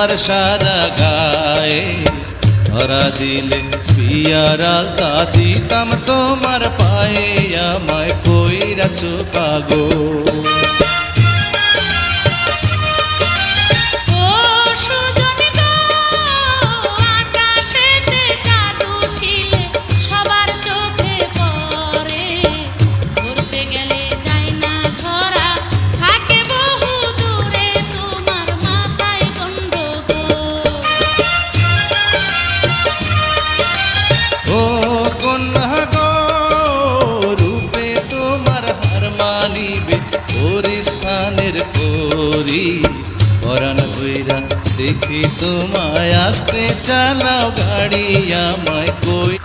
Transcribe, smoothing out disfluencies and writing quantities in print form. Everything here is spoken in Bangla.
তোমার সারা গায়ে ধরা দিলে বিয়ার আলতা দিতাম তোমার পায়ে আমায় কইরাছো পাগল পরাণ বইরা দেখি তোমায় আসতে চালাও গাড়ি আমায় কই